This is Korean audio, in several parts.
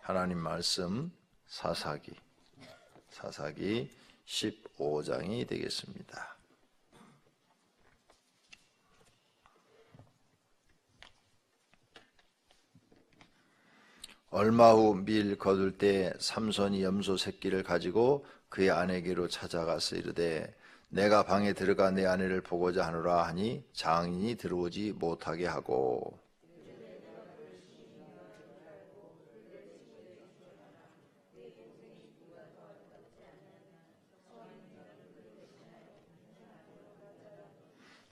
하나님 말씀 사사기 15장이 되겠습니다. 얼마 후 밀 거둘 때 삼손이 염소 새끼를 가지고 그의 아내에게로 찾아가서 이르되 내가 방에 들어가 내 아내를 보고자 하노라 하니 장인이 들어오지 못하게 하고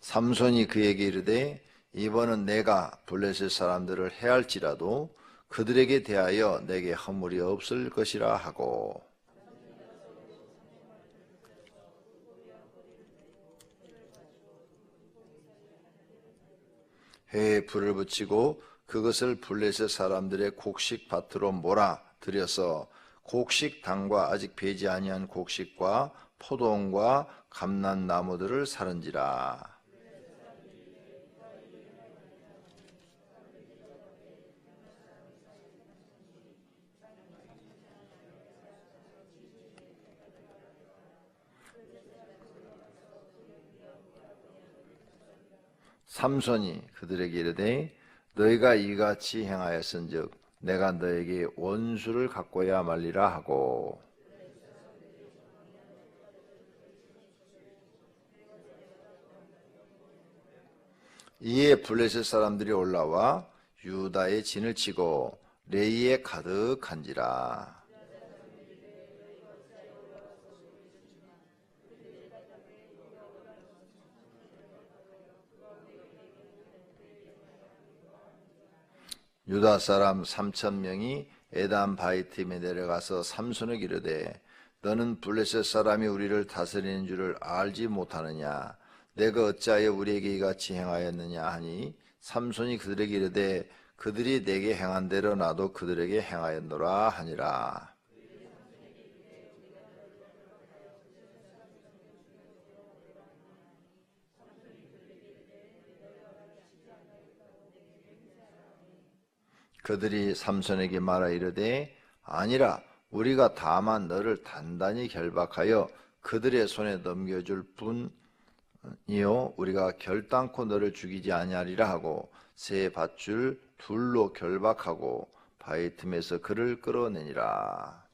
삼손이 그에게 이르되 이번은 내가 블레셋 사람들을 해할지라도 그들에게 대하여 내게 허물이 없을 것이라 하고 회에 불을 붙이고 그것을 블레셋 사람들의 곡식 밭으로 몰아 들여서 곡식 당과 아직 배지 아니한 곡식과 포도원과 감난나무들을 사른지라. 삼손이 그들에게 이르되 너희가 이같이 행하였은즉 내가 너에게 원수를 갖고야 말리라 하고 이에 블레셋 사람들이 올라와 유다의 진을 치고 레이에 가득한지라. 유다 사람 3,000명이 에담 바이팀에 내려가서 삼손에게 이르되 너는 블레셋 사람이 우리를 다스리는 줄을 알지 못하느냐? 내가 어찌하여 우리에게 이같이 행하였느냐 하니 삼손이 그들에게 이르되 그들이 내게 행한 대로 나도 그들에게 행하였노라 하니라. 그들이 삼손에게 말하 이르되 아니라 우리가 다만 너를 단단히 결박하여 그들의 손에 넘겨줄 뿐이요 우리가 결단코 너를 죽이지 아니하리라 하고 새 밧줄 둘로 결박하고 바위 틈에서 그를 끌어내니라.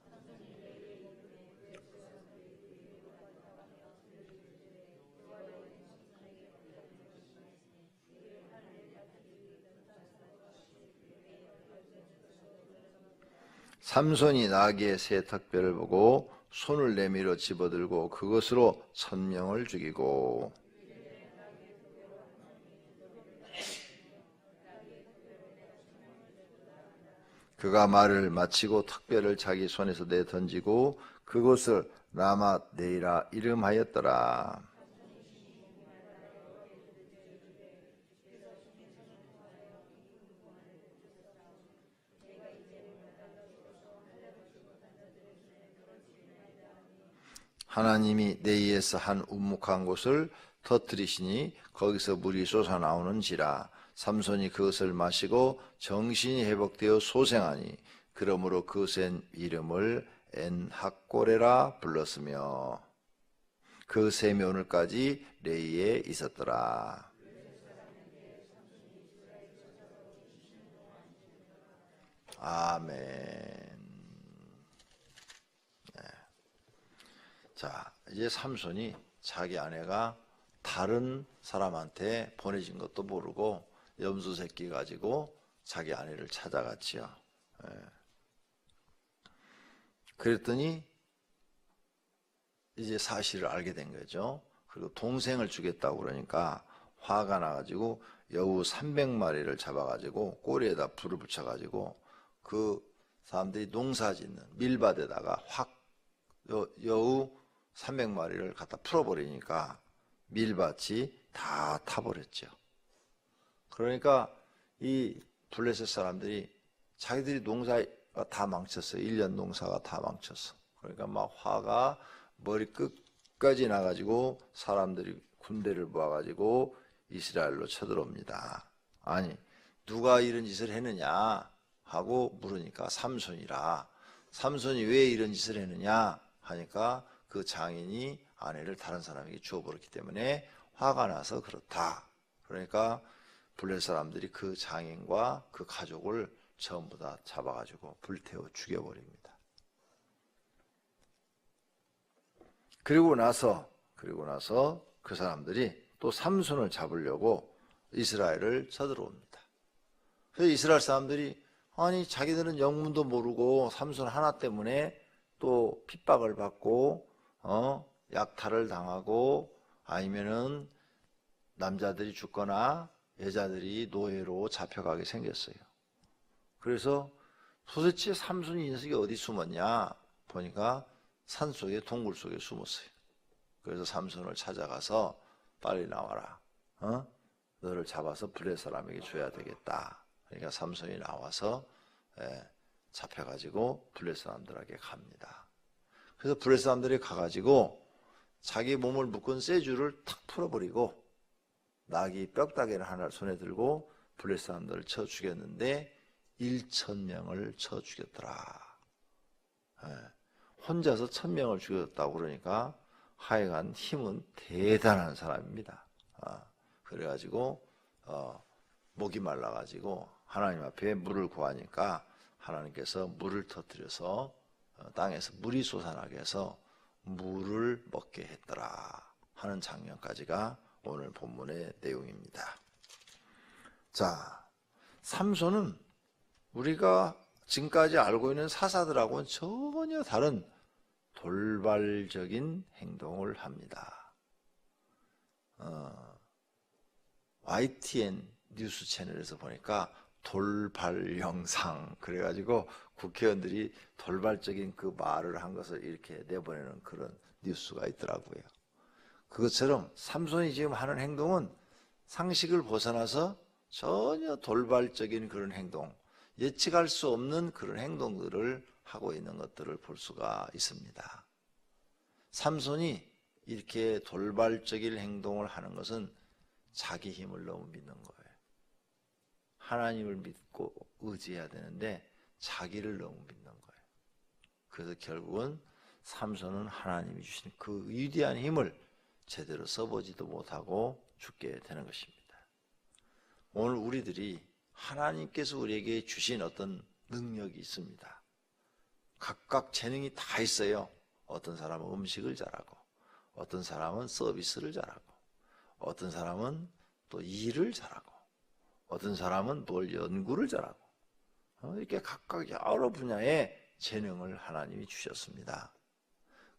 삼손이 나귀의 새 턱뼈를 보고 손을 내밀어 집어들고 그것으로 1,000명을 죽이고 그가 말을 마치고 턱뼈를 자기 손에서 내던지고 그곳을 라맛네이라 이름하였더라. 하나님이 네이에서 한 우묵한 곳을 터뜨리시니 거기서 물이 솟아나오는지라. 삼손이 그것을 마시고 정신이 회복되어 소생하니 그러므로 그것의 이름을 엔학고레라 불렀으며 그 셈이 오늘까지 레이에 있었더라. 아멘. 자, 이제 삼손이 자기 아내가 다른 사람한테 보내진 것도 모르고 염소 새끼 가지고 자기 아내를 찾아갔지요. 그랬더니 이제 사실을 알게 된 거죠. 그리고 동생을 주겠다고 그러니까 화가 나가지고 여우 300마리를 잡아가지고 꼬리에다 불을 붙여가지고 그 사람들이 농사짓는 밀밭에다가 확 여우 300마리를 갖다 풀어버리니까 밀밭이 다 타버렸죠. 그러니까 이 블레셋 사람들이 자기들이 농사가 다 망쳤어요. 1년 농사가 다 망쳤어. 그러니까 막 화가 머리 끝까지 나가지고 사람들이 군대를 모아가지고 이스라엘로 쳐들어옵니다. 아니 누가 이런 짓을 했느냐 하고 물으니까 삼손이라. 삼손이 왜 이런 짓을 했느냐 하니까 그 장인이 아내를 다른 사람에게 주어버렸기 때문에 화가 나서 그렇다. 그러니까 블레셋 사람들이 그 장인과 그 가족을 전부 다 잡아가지고 불태워 죽여버립니다. 그리고 나서 그 사람들이 또 삼손을 잡으려고 이스라엘을 쳐들어옵니다. 그래서 이스라엘 사람들이 아니 자기들은 영문도 모르고 삼손 하나 때문에 또 핍박을 받고 약탈을 당하고 아니면은 남자들이 죽거나 여자들이 노예로 잡혀가게 생겼어요. 그래서 도대체 삼손이 이 녀석이 어디 숨었냐 보니까 산속에 동굴 속에 숨었어요. 그래서 삼손을 찾아가서 빨리 나와라. 너를 잡아서 블레셋 사람에게 줘야 되겠다. 그러니까 삼손이 나와서 잡혀가지고 블레셋 사람들에게 갑니다. 그래서 블레셋 사람들이 가가지고 자기 몸을 묶은 쇠줄을 탁 풀어버리고 나귀 뼈다귀를 하나를 손에 들고 블레셋 사람들을 쳐 죽였는데 1,000명을 쳐 죽였더라. 혼자서 1,000명을 죽였다고 그러니까 하여간 힘은 대단한 사람입니다. 그래가지고 목이 말라가지고 하나님 앞에 물을 구하니까 하나님께서 물을 터뜨려서 땅에서 물이 솟아나게 해서 물을 먹게 했더라 하는 장면까지가 오늘 본문의 내용입니다. 자, 삼손은 우리가 지금까지 알고 있는 사사들하고는 전혀 다른 돌발적인 행동을 합니다. YTN 뉴스 채널에서 보니까 돌발 영상 그래가지고 국회의원들이 돌발적인 그 말을 한 것을 이렇게 내보내는 그런 뉴스가 있더라고요. 그것처럼 삼손이 지금 하는 행동은 상식을 벗어나서 전혀 돌발적인 그런 행동, 예측할 수 없는 그런 행동들을 하고 있는 것들을 볼 수가 있습니다. 삼손이 이렇게 돌발적인 행동을 하는 것은 자기 힘을 너무 믿는 거예요. 하나님을 믿고 의지해야 되는데 자기를 너무 믿는 거예요. 그래서 결국은 삼손은 하나님이 주신 그 위대한 힘을 제대로 써보지도 못하고 죽게 되는 것입니다. 오늘 우리들이 하나님께서 우리에게 주신 어떤 능력이 있습니다. 각각 재능이 다 있어요. 어떤 사람은 음식을 잘하고, 어떤 사람은 서비스를 잘하고, 어떤 사람은 또 일을 잘하고, 어떤 사람은 뭘 연구를 잘하고, 이렇게 각각 여러 분야의 재능을 하나님이 주셨습니다.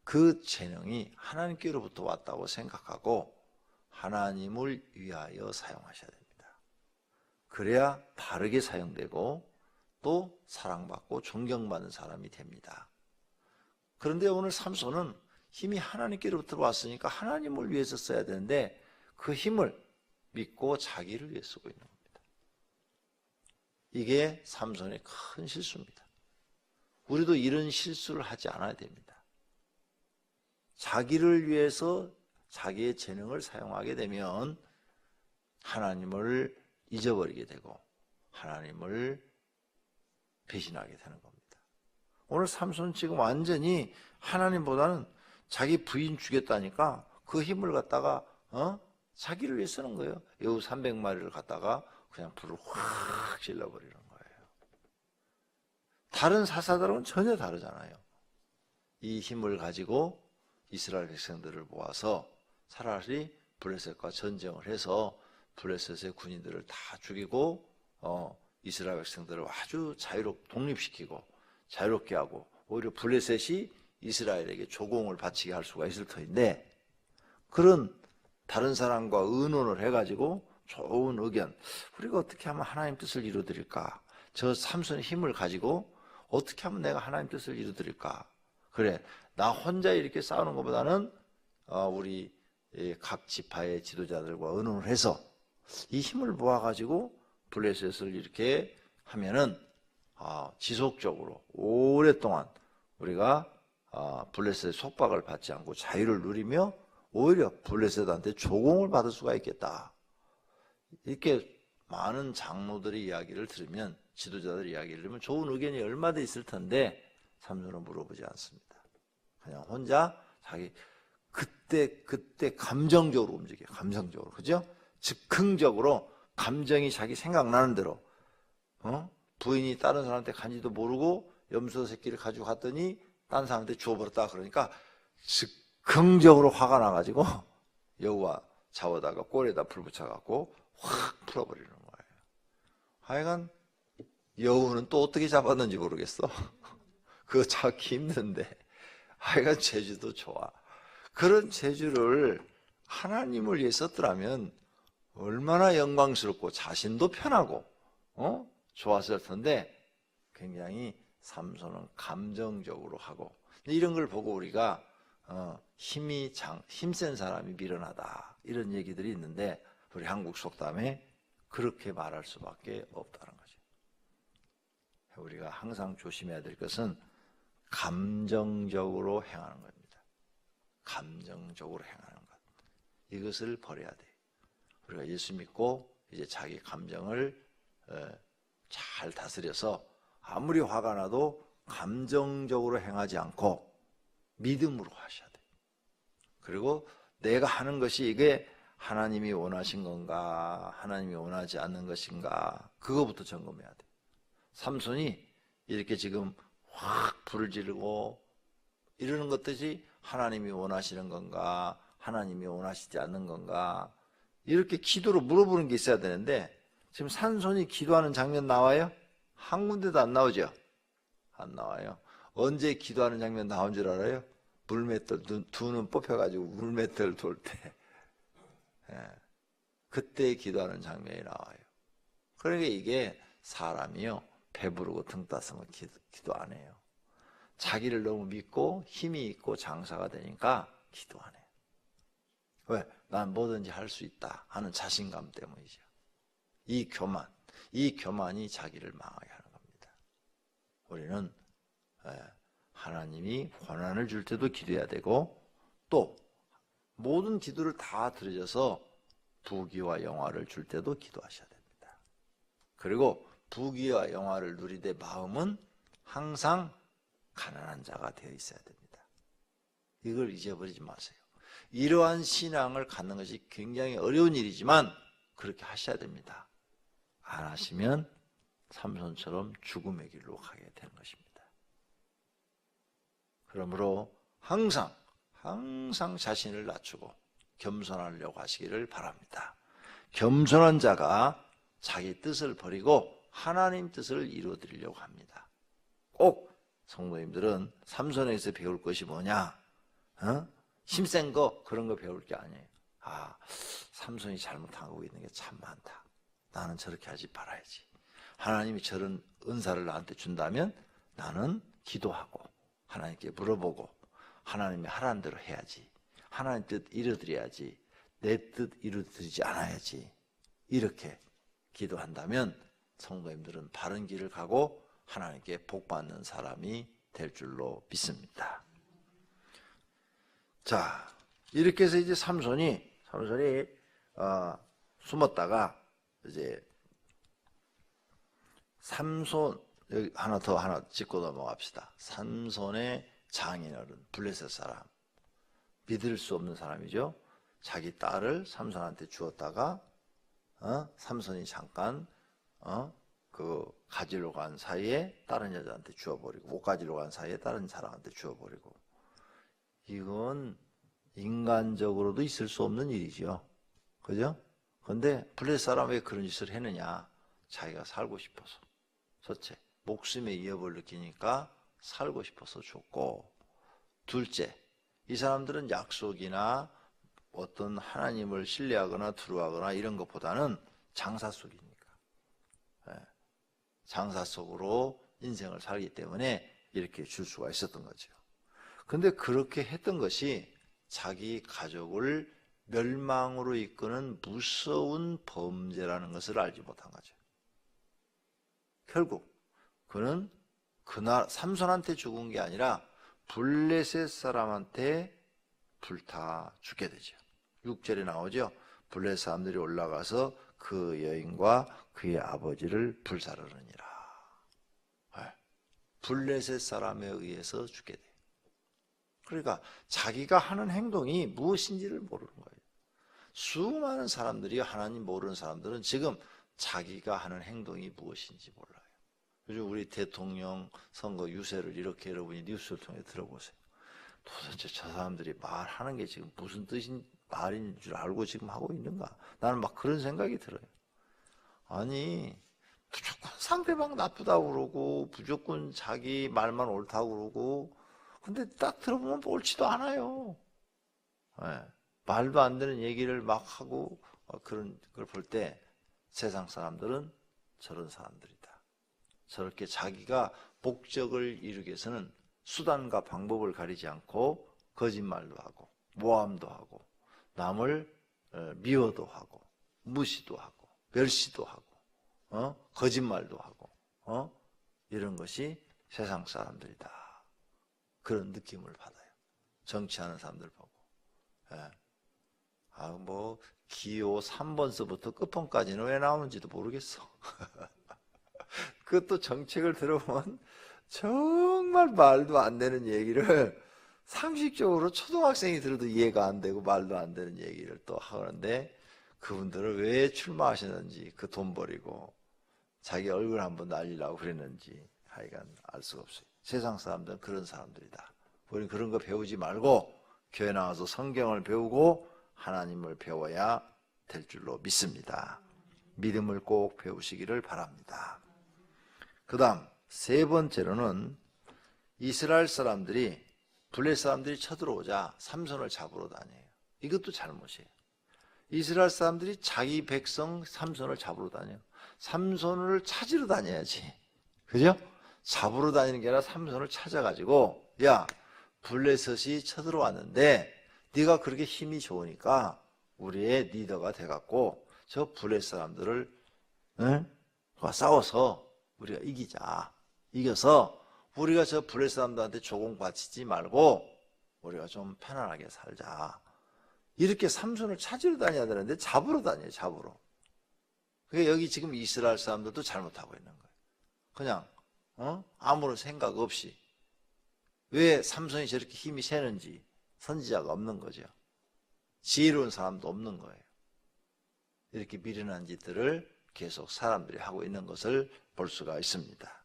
그 재능이 하나님께로부터 왔다고 생각하고 하나님을 위하여 사용하셔야 됩니다. 그래야 바르게 사용되고 또 사랑받고 존경받는 사람이 됩니다. 그런데 오늘 삼손은 힘이 하나님께로부터 왔으니까 하나님을 위해서 써야 되는데 그 힘을 믿고 자기를 위해 쓰고 있는 겁니다. 이게 삼손의 큰 실수입니다. 우리도 이런 실수를 하지 않아야 됩니다. 자기를 위해서 자기의 재능을 사용하게 되면 하나님을 잊어버리게 되고 하나님을 배신하게 되는 겁니다. 오늘 삼손 지금 완전히 하나님보다는 자기 부인 죽였다니까 그 힘을 갖다가 자기를 위해 쓰는 거예요. 여우 300마리를 갖다가 그냥 불을 확 질러버리는 거예요. 다른 사사들은 전혀 다르잖아요. 이 힘을 가지고 이스라엘 백성들을 모아서 차라리 블레셋과 전쟁을 해서 블레셋의 군인들을 다 죽이고 이스라엘 백성들을 아주 독립시키고 자유롭게 하고 오히려 블레셋이 이스라엘에게 조공을 바치게 할 수가 있을 터인데 그런 다른 사람과 의논을 해가지고 좋은 의견, 우리가 어떻게 하면 하나님 뜻을 이루어드릴까? 저 삼손의 힘을 가지고 어떻게 하면 내가 하나님 뜻을 이루어드릴까? 그래, 나 혼자 이렇게 싸우는 것보다는 우리 각 지파의 지도자들과 의논을 해서 이 힘을 모아가지고 블레셋을 이렇게 하면은 지속적으로 오랫동안 우리가 블레셋의 속박을 받지 않고 자유를 누리며 오히려 블레셋한테 조공을 받을 수가 있겠다. 이렇게 많은 장로들의 이야기를 들으면 지도자들 이야기를 들으면 좋은 의견이 얼마나 있을 텐데 삼손은 물어보지 않습니다. 그냥 혼자 자기 그때 감정적으로 움직여요. 감정적으로. 그죠? 즉흥적으로 감정이 자기 생각나는 대로 부인이 다른 사람한테 간지도 모르고 염소 새끼를 가지고 갔더니 다른 사람한테 주워버렸다 그러니까 즉흥적으로 화가 나가지고 여우와 잡아다가 꼬리에다 불 붙여갖고 확 풀어버리는 거예요. 하여간 여우는 또 어떻게 잡았는지 모르겠어. 그거 잡기 힘든데 하여간 재주도 좋아. 그런 재주를 하나님을 위해 썼더라면 얼마나 영광스럽고 자신도 편하고 좋았을 텐데 굉장히 삼손은 감정적으로 하고 이런 걸 보고 우리가 힘센 사람이 미련하다 이런 얘기들이 있는데 우리 한국 속담에 그렇게 말할 수밖에 없다는 거죠. 우리가 항상 조심해야 될 것은 감정적으로 행하는 겁니다. 감정적으로 행하는 것. 이것을 버려야 돼요. 우리가 예수 믿고 이제 자기 감정을 잘 다스려서 아무리 화가 나도 감정적으로 행하지 않고 믿음으로 하셔야 돼요. 그리고 내가 하는 것이 이게 하나님이 원하신 건가 하나님이 원하지 않는 것인가 그거부터 점검해야 돼요. 삼손이 이렇게 지금 확 불을 지르고 이러는 것들이 하나님이 원하시는 건가 하나님이 원하시지 않는 건가 이렇게 기도로 물어보는 게 있어야 되는데 지금 삼손이 기도하는 장면 나와요? 한 군데도 안 나오죠? 안 나와요. 언제 기도하는 장면 나온 줄 알아요? 물맷돌 두 눈 뽑혀가지고 물맷돌 돌 때 그때 기도하는 장면이 나와요. 그러니까 이게 사람이요 배부르고 등 따스면 기도 안 해요. 자기를 너무 믿고 힘이 있고 장사가 되니까 기도 안 해요. 왜? 난 뭐든지 할 수 있다 하는 자신감 때문이죠. 이 교만이 자기를 망하게 하는 겁니다. 우리는 하나님이 권한을 줄 때도 기도해야 되고 또 모든 기도를 다 들으셔서 부귀와 영화를 줄 때도 기도하셔야 됩니다. 그리고 부귀와 영화를 누리되 마음은 항상 가난한 자가 되어 있어야 됩니다. 이걸 잊어버리지 마세요. 이러한 신앙을 갖는 것이 굉장히 어려운 일이지만 그렇게 하셔야 됩니다. 안 하시면 삼손처럼 죽음의 길로 가게 되는 것입니다. 그러므로 항상 자신을 낮추고 겸손하려고 하시기를 바랍니다. 겸손한 자가 자기 뜻을 버리고 하나님 뜻을 이루어드리려고 합니다. 꼭 성도님들은 삼손에서 배울 것이 뭐냐? 힘센 거 그런 거 배울 게 아니에요. 삼손이 잘못하고 있는 게 참 많다. 나는 저렇게 하지 말아야지. 하나님이 저런 은사를 나한테 준다면 나는 기도하고 하나님께 물어보고 하나님이 하라는 대로 해야지. 하나님 뜻 이루어드려야지. 내 뜻 이루어드리지 않아야지. 이렇게 기도한다면 성도님들은 바른 길을 가고 하나님께 복받는 사람이 될 줄로 믿습니다. 자, 이렇게 해서 이제 삼손이 숨었다가 이제 삼손 여기 하나 짚고 넘어갑시다. 삼손의 장인어른 블레셋 사람 믿을 수 없는 사람이죠. 자기 딸을 삼손한테 주었다가 삼손이 잠깐 그 가지러 간 사이에 다른 여자한테 주어버리고 못 가지러 간 사이에 다른 사람한테 주어버리고 이건 인간적으로도 있을 수 없는 일이죠. 그죠? 그런데 블레셋 사람이 왜 그런 짓을 했느냐? 자기가 살고 싶어서. 첫째, 목숨의 위협을 느끼니까 살고 싶어서 줬고, 둘째, 이 사람들은 약속이나 어떤 하나님을 신뢰하거나 두려워하거나 이런 것보다는 장사 속이니까. 장사 속으로 인생을 살기 때문에 이렇게 줄 수가 있었던 거죠. 근데 그렇게 했던 것이 자기 가족을 멸망으로 이끄는 무서운 범죄라는 것을 알지 못한 거죠. 결국 그는 그날 삼손한테 죽은 게 아니라 블레셋 사람한테 불타 죽게 되죠. 6절에 나오죠. 블레셋 사람들이 올라가서 그 여인과 그의 아버지를 불사르느니라. 블레셋 사람에 의해서 죽게 돼요. 그러니까 자기가 하는 행동이 무엇인지를 모르는 거예요. 수많은 사람들이, 하나님 모르는 사람들은 지금 자기가 하는 행동이 무엇인지 몰라요. 요즘 우리 대통령 선거 유세를 이렇게 여러분이 뉴스를 통해 들어보세요. 도대체 저 사람들이 말하는 게 지금 무슨 말인 줄 알고 지금 하고 있는가? 나는 막 그런 생각이 들어요. 아니, 무조건 상대방 나쁘다고 그러고 무조건 자기 말만 옳다고 그러고, 근데 딱 들어보면 옳지도 않아요. 네. 말도 안 되는 얘기를 막 하고 그런 걸 볼 때 세상 사람들은 저런 사람들이다. 저렇게 자기가 목적을 이루기 위해서는 수단과 방법을 가리지 않고 거짓말도 하고 모함도 하고 남을 미워도 하고 무시도 하고 멸시도 하고 거짓말도 하고 이런 것이 세상 사람들이다. 그런 느낌을 받아요. 정치하는 사람들 보고. 예. 뭐 기호 3번서부터 끝번까지는 왜 나오는지도 모르겠어. 그것도 정책을 들어보면 정말 말도 안 되는 얘기를 상식적으로 초등학생이 들어도 이해가 안 되고 말도 안 되는 얘기를 또 하는데, 그분들은 왜 출마하시는지, 그 돈 버리고 자기 얼굴 한번 날리려고 그랬는지 하여간 알 수가 없어요. 세상 사람들은 그런 사람들이다. 우리는 그런 거 배우지 말고 교회 나와서 성경을 배우고 하나님을 배워야 될 줄로 믿습니다. 믿음을 꼭 배우시기를 바랍니다. 그 다음 세 번째로는 이스라엘 사람들이 블레셋 사람들이 쳐들어오자 삼손을 잡으러 다녀요. 이것도 잘못이에요. 이스라엘 사람들이 자기 백성 삼손을 잡으러 다녀요. 삼손을 찾으러 다녀야지. 그죠? 잡으러 다니는 게 아니라 삼손을 찾아가지고, 야, 블레셋이 쳐들어왔는데 네가 그렇게 힘이 좋으니까 우리의 리더가 돼갖고 저 블레셋 사람들을 싸워서 우리가 이기자. 이겨서 우리가 저 블레셋 사람들한테 조공 바치지 말고 우리가 좀 편안하게 살자. 이렇게 삼손을 찾으러 다녀야 되는데 잡으러 다녀요. 잡으러. 그게 여기 지금 이스라엘 사람들도 잘못하고 있는 거예요. 그냥 아무런 생각 없이. 왜 삼손이 저렇게 힘이 세는지 선지자가 없는 거죠. 지혜로운 사람도 없는 거예요. 이렇게 미련한 짓들을 계속 사람들이 하고 있는 것을 볼 수가 있습니다.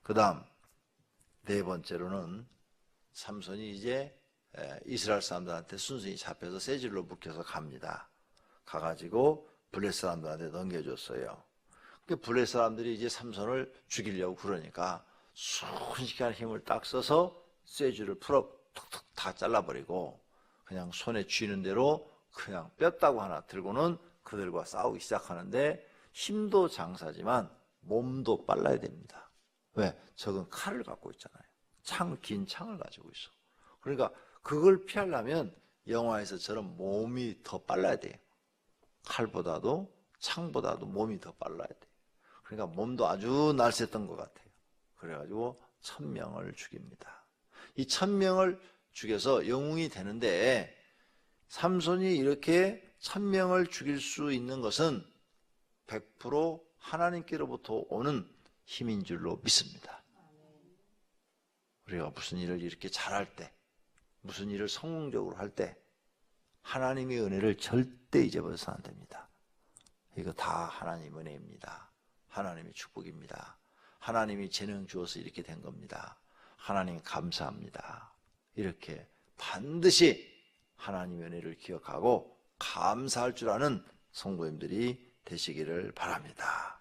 그 다음 네 번째로는 삼손이 이제 이스라엘 사람들한테 순순히 잡혀서 쇠질로 묶여서 갑니다. 가가지고 블레셋 사람들한테 넘겨줬어요. 블레셋 사람들이 이제 삼손을 죽이려고 그러니까 순식간에 힘을 딱 써서 쇠줄을 풀어 툭툭 다 잘라버리고 그냥 손에 쥐는 대로 그냥 뼈다구 하나 들고는 그들과 싸우기 시작하는데, 힘도 장사지만 몸도 빨라야 됩니다. 왜? 저건 칼을 갖고 있잖아요. 긴 창을 가지고 있어. 그러니까 그걸 피하려면 영화에서 저런 몸이 더 빨라야 돼요. 칼보다도 창보다도 몸이 더 빨라야 돼요. 그러니까 몸도 아주 날쌔던 것 같아요. 그래가지고 1000명을 죽입니다. 이 1000명을 죽여서 영웅이 되는데, 삼손이 이렇게 1000명을 죽일 수 있는 것은 100% 하나님께로부터 오는 힘인 줄로 믿습니다. 우리가 무슨 일을 이렇게 잘할 때, 무슨 일을 성공적으로 할 때 하나님의 은혜를 절대 잊어버려서는 안 됩니다. 이거 다 하나님 은혜입니다. 하나님의 축복입니다. 하나님이 재능 주어서 이렇게 된 겁니다. 하나님 감사합니다. 이렇게 반드시 하나님의 은혜를 기억하고 감사할 줄 아는 성도님들이 되시기를 바랍니다.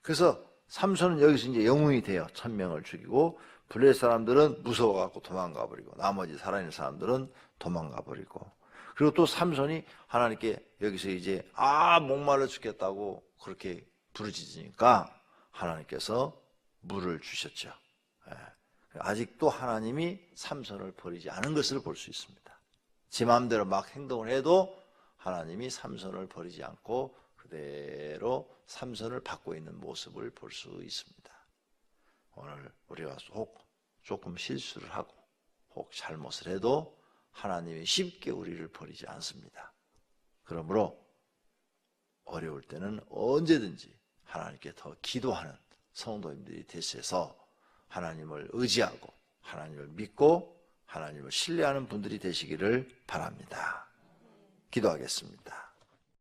그래서 삼손은 여기서 이제 영웅이 돼요. 1000명을 죽이고, 블레셋 사람들은 무서워갖고 도망가 버리고, 나머지 살아있는 사람들은 도망가 버리고, 그리고 또 삼손이 하나님께 여기서 이제 목말라 죽겠다고 그렇게 부르짖으니까 하나님께서 물을 주셨죠. 아직도 하나님이 삼손을 버리지 않은 것을 볼 수 있습니다. 제 마음대로 막 행동을 해도 하나님이 삼손을 버리지 않고 그대로 삼손을 받고 있는 모습을 볼 수 있습니다. 오늘 우리가 혹 조금 실수를 하고 혹 잘못을 해도 하나님이 쉽게 우리를 버리지 않습니다. 그러므로 어려울 때는 언제든지 하나님께 더 기도하는 성도님들이 되셔서 하나님을 의지하고 하나님을 믿고 하나님을 신뢰하는 분들이 되시기를 바랍니다. 기도하겠습니다.